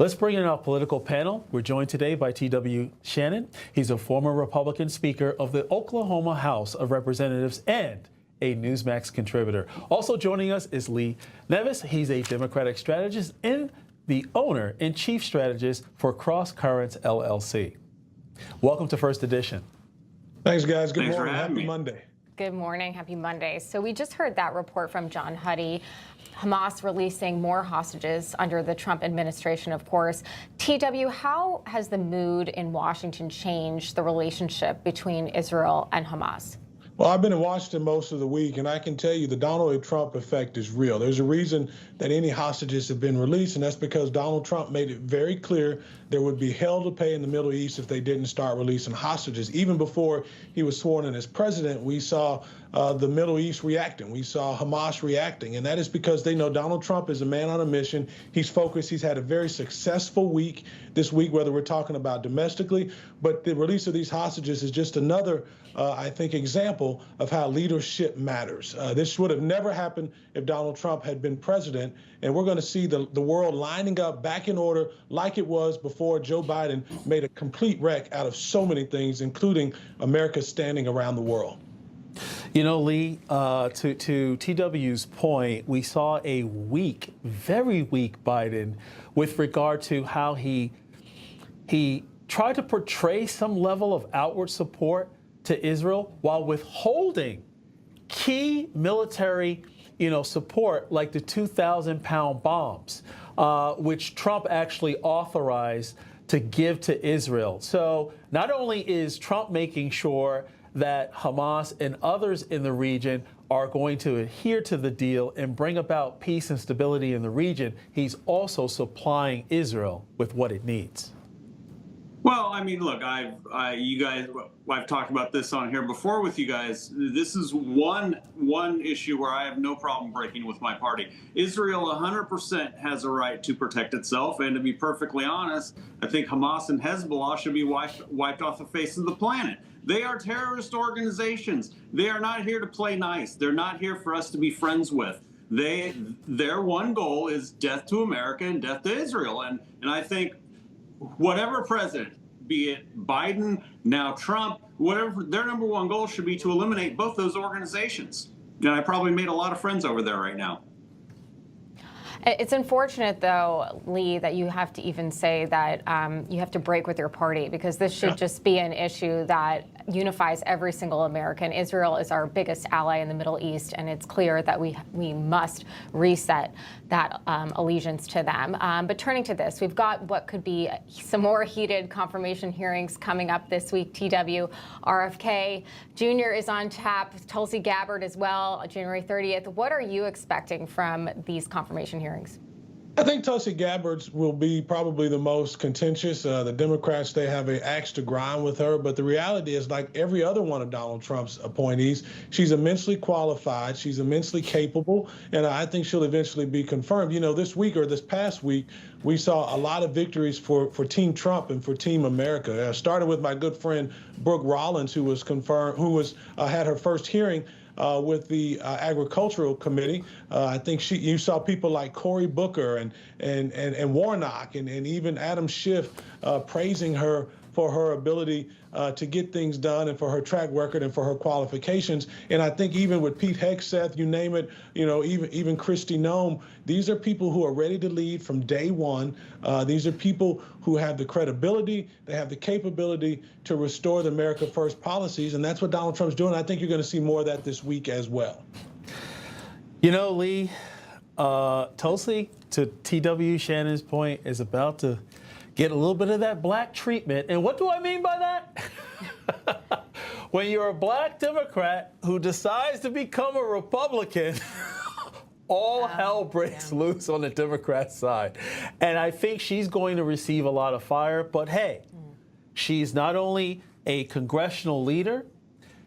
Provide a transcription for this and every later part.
Let's bring in our political panel. We're joined today by T.W. Shannon. He's a former Republican Speaker of the Oklahoma House of Representatives and a Newsmax contributor. Also joining us is Lee Nevis. He's a Democratic strategist and the owner and chief strategist for Cross Currents LLC. Welcome to First Edition. Thanks, guys. Good Thanks morning. for having Happy me. Monday. Good morning. Happy Monday. So we just heard that report from John Huddy. Hamas releasing more hostages under the Trump administration, of course. TW, how has the mood in Washington changed the relationship between Israel and Hamas? Well, I've been in Washington most of the week, and I can tell you the Donald Trump effect is real. There's a reason that any hostages have been released, and that's because Donald Trump made it very clear there would be hell to pay in the Middle East if they didn't start releasing hostages. Even before he was sworn in as president, we saw the Middle East reacting. We saw Hamas reacting, and that is because they know Donald Trump is a man on a mission. He's focused. He's had a very successful week this week, whether we're talking about domestically, but the release of these hostages is just another, I think, example of how leadership matters. This would have never happened if Donald Trump had been president, and we're going to see the world lining up back in order like it was before Joe Biden made a complete wreck out of so many things, including America standing around the world. You know, Lee, to TW's point, we saw a weak, very weak Biden with regard to how he tried to portray some level of outward support to Israel while withholding key military, support like the 2,000-pound bombs, which Trump actually authorized to give to Israel. So not only is Trump making sure that Hamas and others in the region are going to adhere to the deal and bring about peace and stability in the region, he's also supplying Israel with what it needs. Well, I mean, look, I've talked about this on here before with you guys. This is one issue where I have no problem breaking with my party. Israel 100% has a right to protect itself, and to be perfectly honest, I think Hamas and Hezbollah should be wiped off the face of the planet. They are terrorist organizations. They are not here to play nice. They're not here for us to be friends with. Their one goal is death to America and death to Israel. And I think whatever president, be it Biden, now Trump, whatever, their number one goal should be to eliminate both those organizations. And I probably made a lot of friends over there right now. It's unfortunate, though, Lee, that you have to even say that you have to break with your party, because this should just be an issue that unifies every single American. Israel is our biggest ally in the Middle East, and it's clear that we must reset that allegiance to them. But turning to this, we've got what could be some more heated confirmation hearings coming up this week. TW, RFK Jr. is on tap, Tulsi Gabbard as well, January 30th. What are you expecting from these confirmation hearings? I think Tulsi Gabbard's will be probably the most contentious. The Democrats, they have an axe to grind with her. But the reality is, like every other one of Donald Trump's appointees, she's immensely qualified. She's immensely capable. And I think she'll eventually be confirmed. You know, this week or this past week, we saw a lot of victories for Team Trump and for Team America. Started with my good friend Brooke Rollins, who was confirmed, had her first hearing with the Agricultural Committee. I think you saw people like Cory Booker and Warnock and even Adam Schiff praising her for her ability to get things done and for her track record and for her qualifications. And I think even with Pete Hegseth, you name it, even Kristi Noem, these are people who are ready to lead from day one. These are people who have the credibility, they have the capability to restore the America First policies, and that's what Donald Trump's doing. I think you're going to see more of that this week as well. You know, Lee, Tulsi, to T.W. Shannon's point, is about to get a little bit of that black treatment. And what do I mean by that? When you're a black Democrat who decides to become a Republican, all hell breaks loose on the Democrat side. And I think she's going to receive a lot of fire. But hey, she's not only a congressional leader,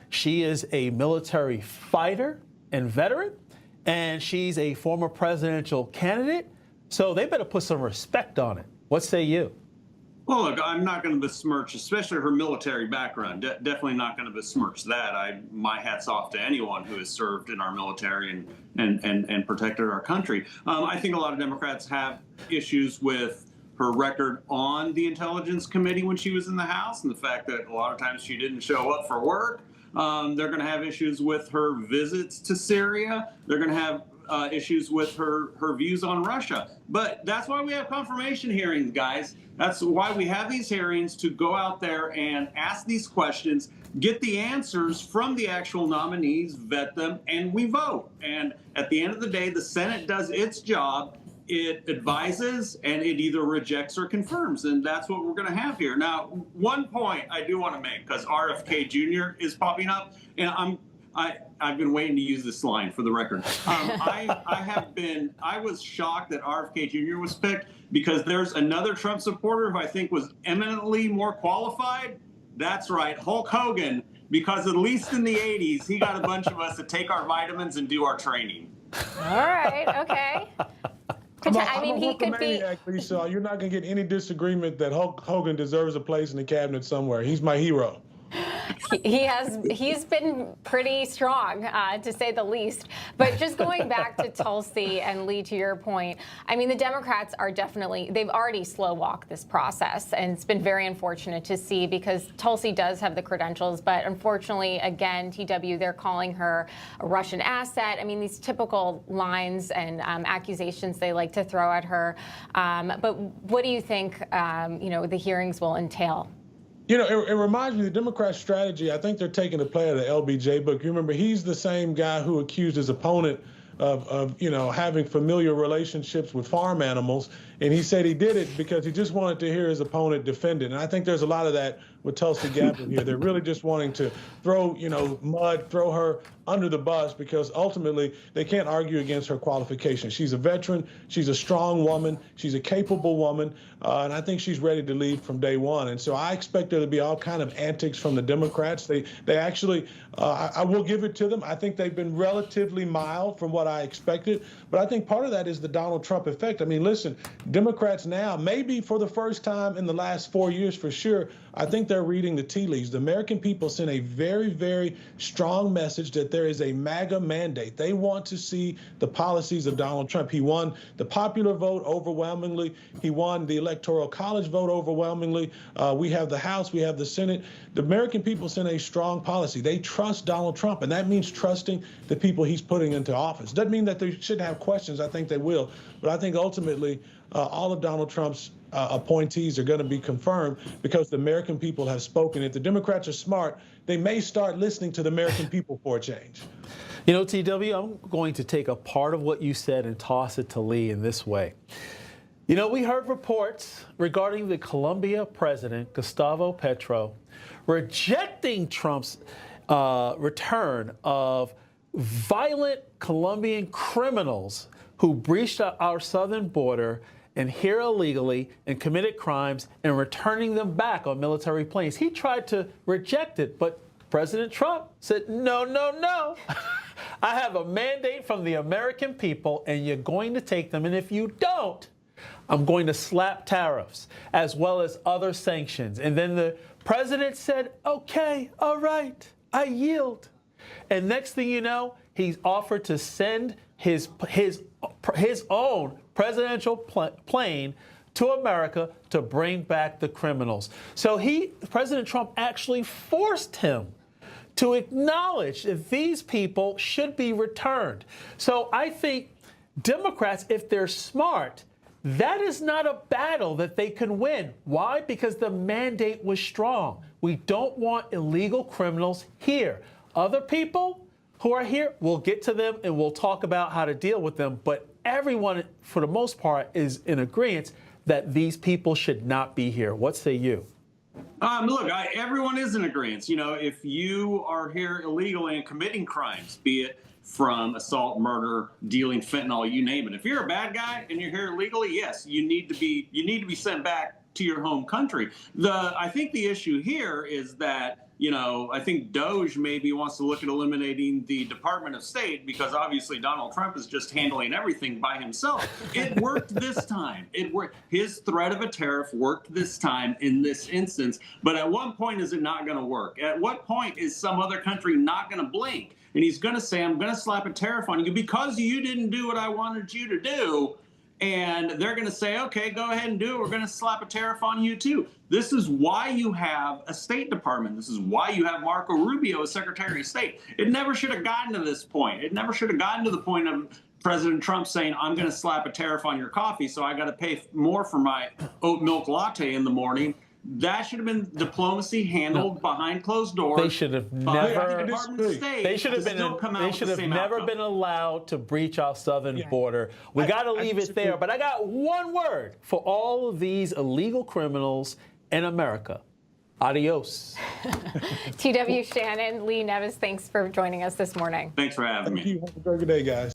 she is a military fighter and veteran, and she's a former presidential candidate. So they better put some respect on it. What say you? Well, look, I'm not going to besmirch, especially her military background. Definitely not going to besmirch that. My hat's off to anyone who has served in our military and protected our country. I think a lot of Democrats have issues with her record on the Intelligence Committee when she was in the House, and the fact that a lot of times she didn't show up for work. They're going to have issues with her visits to Syria. They're going to have issues with her views on Russia. But that's why we have confirmation hearings, guys. That's why we have these hearings, to go out there and ask these questions, get the answers from the actual nominees, vet them, and we vote. And at the end of the day, the Senate does its job. It advises, and it either rejects or confirms, and that's what we're going to have here. Now, one point I do want to make, because RFK Jr. is popping up, and I've been waiting to use this line for the record. I was shocked that RFK Jr. was picked, because there's another Trump supporter who I think was eminently more qualified. That's right, Hulk Hogan, because at least in the 80s, he got a bunch of us to take our vitamins and do our training. All right, okay. I mean, he could be. So you're not going to get any disagreement that Hulk Hogan deserves a place in the cabinet somewhere. He's my hero. He's been pretty strong, to say the least. But just going back to Tulsi and Lee, to your point, I mean, the Democrats are they've already slow walked this process, and it's been very unfortunate to see, because Tulsi does have the credentials, but unfortunately, again, TW, they're calling her a Russian asset. I mean, these typical lines and accusations they like to throw at her. But what do you think, the hearings will entail? You know, it reminds me of the Democrat strategy. I think they're taking the play of the LBJ book. You remember, he's the same guy who accused his opponent of having familiar relationships with farm animals. And he said he did it because he just wanted to hear his opponent defend it. And I think there's a lot of that with Tulsi Gabbard here. They're really just wanting to throw her under the bus, because ultimately they can't argue against her qualifications. She's a veteran. She's a strong woman. She's a capable woman. And I think she's ready to lead from day one. And so I expect there to be all kind of antics from the Democrats. They actually, I will give it to them. I think they've been relatively mild from what I expected. But I think part of that is the Donald Trump effect. I mean, listen, Democrats now, maybe for the first time in the last 4 years for sure, I think they're reading the tea leaves. The American people sent a very, very strong message that there is a MAGA mandate. They want to see the policies of Donald Trump. He won the popular vote overwhelmingly. He won the Electoral College vote overwhelmingly. We have the House. We have the Senate. The American people sent a strong policy. They trust Donald Trump, and that means trusting the people he's putting into office. Doesn't mean that they shouldn't have questions. I think they will. But I think ultimately all of Donald Trump's appointees are going to be confirmed, because the American people have spoken. If the Democrats are smart, they may start listening to the American people for a change. You know, TW, I'm going to take a part of what you said and toss it to Lee in this way. You know, we heard reports regarding the Colombia president, Gustavo Petro, rejecting Trump's return of violent Colombian criminals who breached our southern border and here illegally and committed crimes, and returning them back on military planes. He tried to reject it, but President Trump said, no, no, no. I have a mandate from the American people, and you're going to take them. And if you don't, I'm going to slap tariffs as well as other sanctions. And then the president said, okay, all right, I yield. And next thing you know, he's offered to send his own presidential plane to America to bring back the criminals. So President Trump actually forced him to acknowledge that these people should be returned. So I think Democrats, if they're smart, that is not a battle that they can win. Why? Because the mandate was strong. We don't want illegal criminals here. Other people who are here, we'll get to them and we'll talk about how to deal with them. But everyone, for the most part, is in agreement that these people should not be here. What say you? Look, everyone is in agreement. You know, if you are here illegally and committing crimes, be it from assault, murder, dealing fentanyl, you name it. If you're a bad guy and you're here illegally, yes, you need to be sent back to your home country. I think the issue here is that, I think Doge maybe wants to look at eliminating the Department of State, because obviously Donald Trump is just handling everything by himself. It worked this time. It worked. His threat of a tariff worked this time in this instance. But at what point is it not going to work? At what point is some other country not going to blink? And he's going to say, I'm going to slap a tariff on you because you didn't do what I wanted you to do. and they're going to say, okay, go ahead and do it. We're going to slap a tariff on you too. This is why you have a State Department. This is why you have Marco Rubio as Secretary of State. It never should have gotten to this point. It never should have gotten to the point of President Trump saying, I'm going to slap a tariff on your coffee, so I got to pay more for my oat milk latte in the morning. That should have been diplomacy handled behind closed doors. They should have never. They should have been. They should have never been allowed to breach our southern border. We got to leave it there. But I got one word for all of these illegal criminals in America. Adios. T.W. Shannon, Lee Nevis, thanks for joining us this morning. Thanks for having me. Thank you. Have a great day, guys.